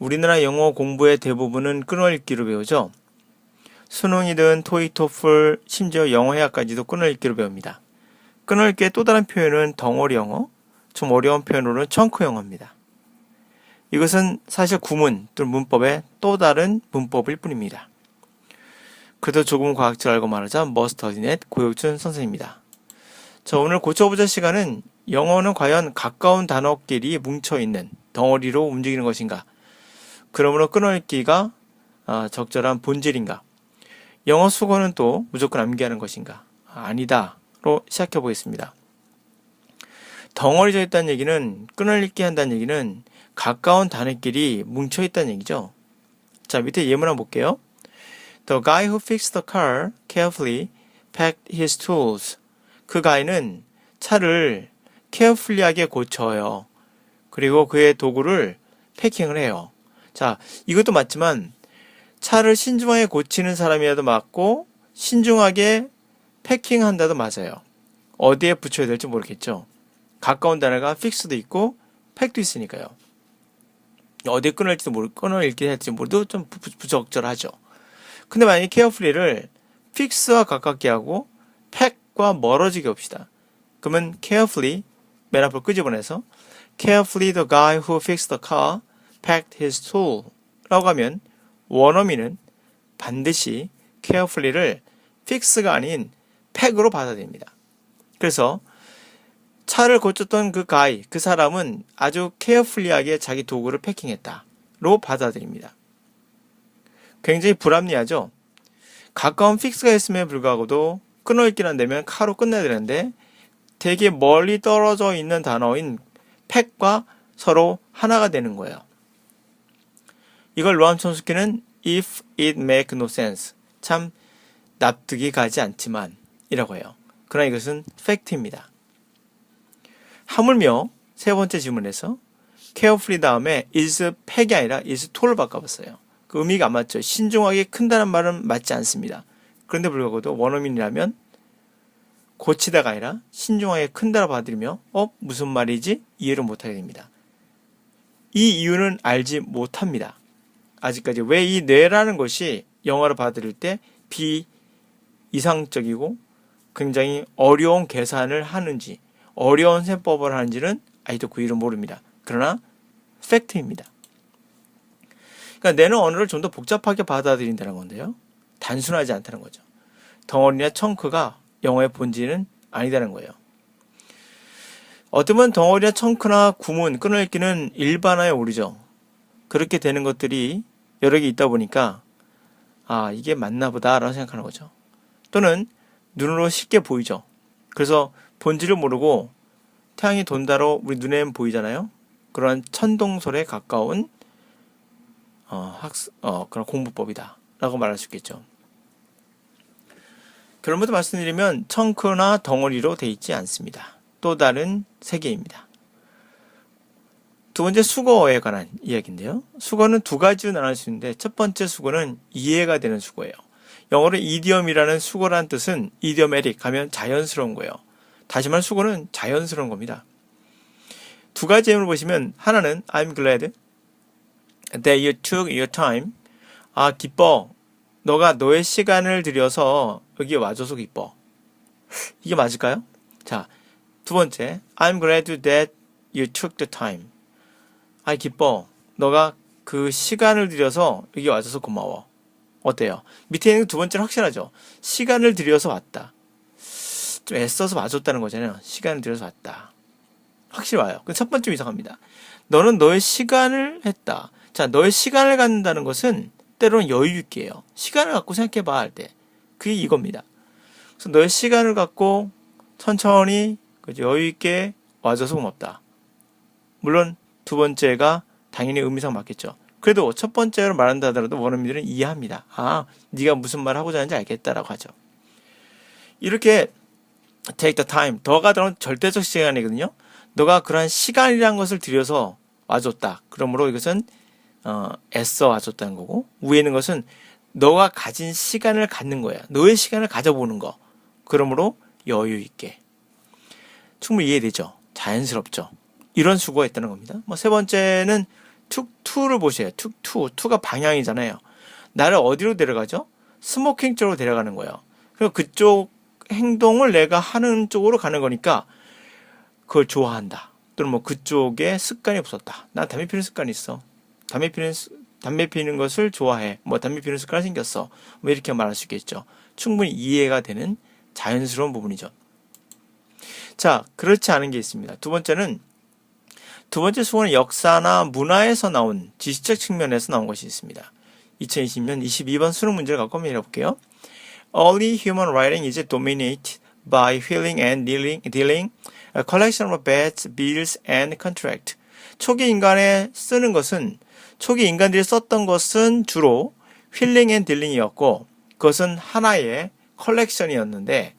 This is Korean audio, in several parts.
우리나라 영어 공부의 대부분은 끊어읽기로 배우죠. 수능이든 토익, 토플, 심지어 영어회화까지도 끊어읽기로 배웁니다. 끊어읽기의 또 다른 표현은 덩어리 영어, 좀 어려운 표현으로는 청크 영어입니다. 이것은 사실 구문 또는 문법의 또 다른 문법일 뿐입니다. 그래도 조금 과학질 알고 말하자 머스터디넷 고혁준 선생입니다. 자, 오늘 고쳐보자 시간은 영어는 과연 가까운 단어끼리 뭉쳐있는 덩어리로 움직이는 것인가? 그러므로 끊어읽기가 적절한 본질인가? 영어 수거는 또 무조건 암기하는 것인가? 아니다로 시작해 보겠습니다. 덩어리져 있다는 얘기는 끊어읽기 한다는 얘기는 가까운 단어끼리 뭉쳐있다는 얘기죠. 자, 밑에 예문 한번 볼게요. The guy who fixed the car carefully packed his tools. 그 guy는 차를 carefully하게 고쳐요. 그리고 그의 도구를 패킹을 해요. 자, 이것도 맞지만 차를 신중하게 고치는 사람이라도 맞고 신중하게 패킹한다도 맞아요. 어디에 붙여야 될지 모르겠죠. 가까운 단어가 fix도 있고 pack도 있으니까요. 어디에 끊어읽기 할지 모르도 좀 부적절하죠. 근데 만약에 carefully를 fix와 가깝게 하고 pack과 멀어지게 합시다. 그러면 carefully 맨 앞으로 끄집어내서 carefully the guy who fixed the car packed his tool 라고 하면 원어민은 반드시 carefully를 fix가 아닌 pack으로 받아들입니다. 그래서 차를 고쳤던 그 guy, 그 사람은 아주 carefully하게 자기 도구를 패킹했다로 받아들입니다. 굉장히 불합리하죠. 가까운 fix가 있음에 불구하고도 끊어읽기란 되면 카로 끝내야 되는데 되게 멀리 떨어져 있는 단어인 pack과 서로 하나가 되는 거예요. 이걸 노암 촘스키는 if it make no sense, 참 납득이 가지 않지만 이라고 해요. 그러나 이것은 팩트입니다. 하물며 세 번째 질문에서 carefully 다음에 is pack이 아니라 is to를 바꿔봤어요. 그 의미가 안 맞죠. 신중하게 큰다는 말은 맞지 않습니다. 그런데 불구하고도 원어민이라면 고치다가 아니라 신중하게 큰다고 받아들이며 무슨 말이지? 이해를 못하게 됩니다. 이 이유는 알지 못합니다. 아직까지 왜 이 뇌라는 것이 영어를 받아들일 때 비이상적이고 굉장히 어려운 계산을 하는지 어려운 셈법을 하는지는 아직도 그 이유를 모릅니다. 그러나 팩트입니다. 그러니까 뇌는 언어를 좀 더 복잡하게 받아들인다는 건데요. 단순하지 않다는 거죠. 덩어리나 청크가 영어의 본질은 아니다는 거예요. 어쩌면 덩어리나 청크나 구문, 끊어읽기는 일반화에 오르죠. 그렇게 되는 것들이 여러 개 있다 보니까 이게 맞나 보다 라고 생각하는 거죠. 또는 눈으로 쉽게 보이죠. 그래서 본질을 모르고 태양이 돈다로 우리 눈에는 보이잖아요. 그런 천동설에 가까운 그런 공부법이다 라고 말할 수 있겠죠. 결론부터 말씀드리면 청크나 덩어리로 되어 있지 않습니다. 또 다른 세계입니다. 두 번째 수거에 관한 이야기인데요. 수거는 두 가지로 나눌 수 있는데 첫 번째 수거는 이해가 되는 수거예요. 영어로 idiom이라는 수거란 뜻은 idiomatic 하면 자연스러운 거예요. 다시 말해 수거는 자연스러운 겁니다. 두 가지 예문을 보시면 하나는 I'm glad that you took your time. 기뻐. 너가 너의 시간을 들여서 여기 와줘서 기뻐. 이게 맞을까요? 자, 두 번째 I'm glad that you took the time. 기뻐. 너가 그 시간을 들여서 여기 와줘서 고마워. 어때요? 밑에 있는 두 번째는 확실하죠? 시간을 들여서 왔다. 좀 애써서 와줬다는 거잖아요. 시간을 들여서 왔다. 확실히 와요. 첫 번째 좀 이상합니다. 너는 너의 시간을 했다. 자, 너의 시간을 갖는다는 것은 때로는 여유 있게요. 시간을 갖고 생각해봐 할 때. 그게 이겁니다. 그래서 너의 시간을 갖고 천천히 여유 있게 와줘서 고맙다. 물론 두 번째가 당연히 의미상 맞겠죠. 그래도 첫 번째로 말한다 하더라도 원어민들은 이해합니다. 네가 무슨 말 하고자 하는지 알겠다라고 하죠. 이렇게 take the time, 더가 들어온 절대적 시간이거든요. 너가 그러한 시간이라는 것을 들여서 와줬다. 그러므로 이것은 애써 와줬다는 거고, 위에 있는 것은 너가 가진 시간을 갖는 거야. 너의 시간을 가져보는 거. 그러므로 여유 있게. 충분히 이해되죠. 자연스럽죠. 이런 수고가 있다는 겁니다. 세 번째는 took to를 보세요. to가 방향이잖아요. 나를 어디로 데려가죠? 스모킹 쪽으로 데려가는 거예요. 그리고 그쪽 행동을 내가 하는 쪽으로 가는 거니까 그걸 좋아한다. 또는 뭐 그쪽에 습관이 없었다. 난 담배 피우는 습관이 있어. 담배 피우는 것을 좋아해. 뭐 담배 피우는 습관이 생겼어. 뭐 이렇게 말할 수 있겠죠. 충분히 이해가 되는 자연스러운 부분이죠. 자, 그렇지 않은 게 있습니다. 두 번째 수고는 역사나 문화에서 나온 지식적 측면에서 나온 것이 있습니다. 2020년 22번 수능 문제를 갖고 한번 해볼게요. Early human writing is dominated by wheeling and dealing, a collection of bets, bills, and contract. 초기 인간들이 썼던 것은 주로 휠링 앤 딜링이었고, 그것은 하나의 컬렉션이었는데,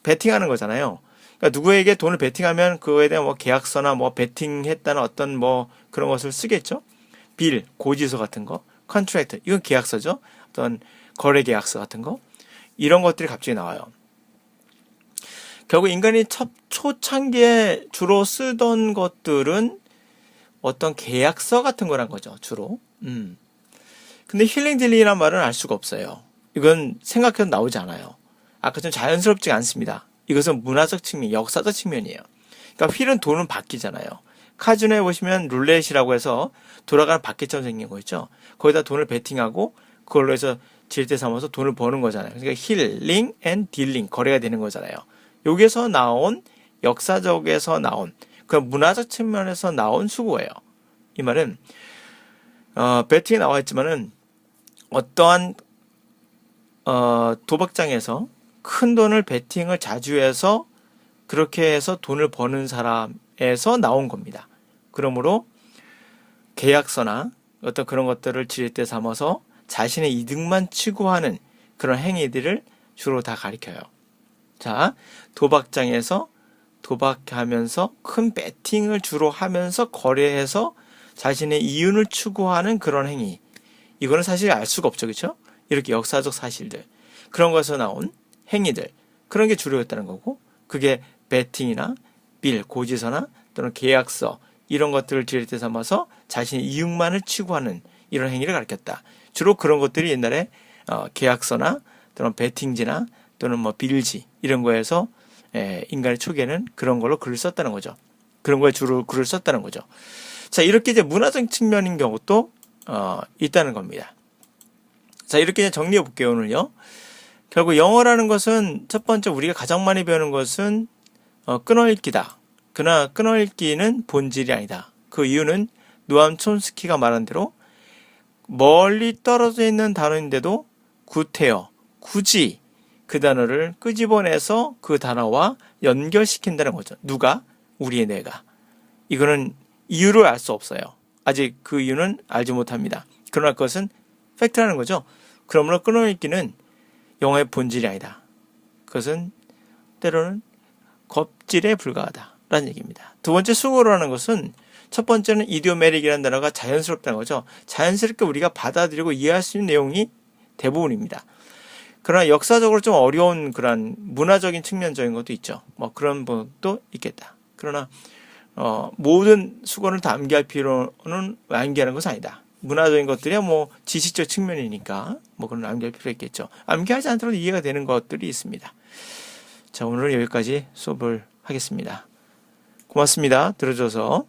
베팅하는 거잖아요. 그러니까 누구에게 돈을 베팅하면 그거에 대한 뭐 계약서나 뭐 베팅했다는 어떤 뭐 그런 것을 쓰겠죠. 빌, 고지서 같은 거, 컨트랙트, 이건 계약서죠. 어떤 거래 계약서 같은 거, 이런 것들이 갑자기 나와요. 결국 인간이 초창기에 주로 쓰던 것들은 어떤 계약서 같은 거란 거죠, 주로. 근데 힐링 딜링이란 말은 알 수가 없어요. 이건 생각해도 나오지 않아요. 아까 좀 자연스럽지가 않습니다. 이것은 문화적 측면, 역사적 측면이에요. 그러니까 휠은 돈은 바뀌잖아요. 카지노에 보시면 룰렛이라고 해서 돌아가는 바퀴처럼 생긴 거 있죠. 거기다 돈을 베팅하고 그걸로 해서 질대 삼아서 돈을 버는 거잖아요. 그러니까 힐링 앤 딜링, 거래가 되는 거잖아요. 여기에서 나온, 역사적에서 나온, 그 문화적 측면에서 나온 수고예요. 이 말은 베팅에 나와 있지만은 어떠한 도박장에서 큰 돈을 베팅을 자주 해서 그렇게 해서 돈을 버는 사람에서 나온 겁니다. 그러므로 계약서나 어떤 그런 것들을 지렛대 삼아서 자신의 이득만 추구하는 그런 행위들을 주로 다 가리켜요. 자, 도박장에서 도박하면서 큰 베팅을 주로 하면서 거래해서 자신의 이윤을 추구하는 그런 행위. 이거는 사실 알 수가 없죠. 그렇죠? 이렇게 역사적 사실들. 그런 것에서 나온 행위들. 그런 게 주로였다는 거고, 그게 베팅이나 빌, 고지서나 또는 계약서 이런 것들을 지렛대 삼아서 자신의 이익만을 추구하는 이런 행위를 가리켰다. 주로 그런 것들이 옛날에 계약서나 또는 베팅지나 또는 뭐 빌지 이런 거에서 인간의 초기에는 그런 걸로 글을 썼다는 거죠. 그런 거에 주로 글을 썼다는 거죠. 자, 이렇게 이제 문화적 측면인 경우도 있다는 겁니다. 자, 이렇게 이제 정리해 볼게요, 오늘요. 결국 영어라는 것은 첫 번째 우리가 가장 많이 배우는 것은 끊어읽기다. 그러나 끊어읽기는 본질이 아니다. 그 이유는 노암 촘스키가 말한 대로 멀리 떨어져 있는 단어인데도 굿해요. 굳이 그 단어를 끄집어내서 그 단어와 연결시킨다는 거죠. 누가? 우리의 뇌가. 이거는 이유를 알 수 없어요. 아직 그 이유는 알지 못합니다. 그러나 그것은 팩트라는 거죠. 그러므로 끊어읽기는 영어의 본질이 아니다. 그것은 때로는 겁질에 불과하다라는 얘기입니다. 두 번째, 수고라는 것은 첫 번째는 이디오메릭이라는 단어가 자연스럽다는 거죠. 자연스럽게 우리가 받아들이고 이해할 수 있는 내용이 대부분입니다. 그러나 역사적으로 좀 어려운 그런 문화적인 측면적인 것도 있죠. 뭐 그런 부분도 있겠다. 그러나 모든 수고를 다 암기할 필요는 암기하는 것은 아니다. 문화적인 것들이 뭐 지식적 측면이니까 뭐 그런 암기할 필요 있겠죠. 암기하지 않더라도 이해가 되는 것들이 있습니다. 자, 오늘은 여기까지 수업을 하겠습니다. 고맙습니다. 들어줘서.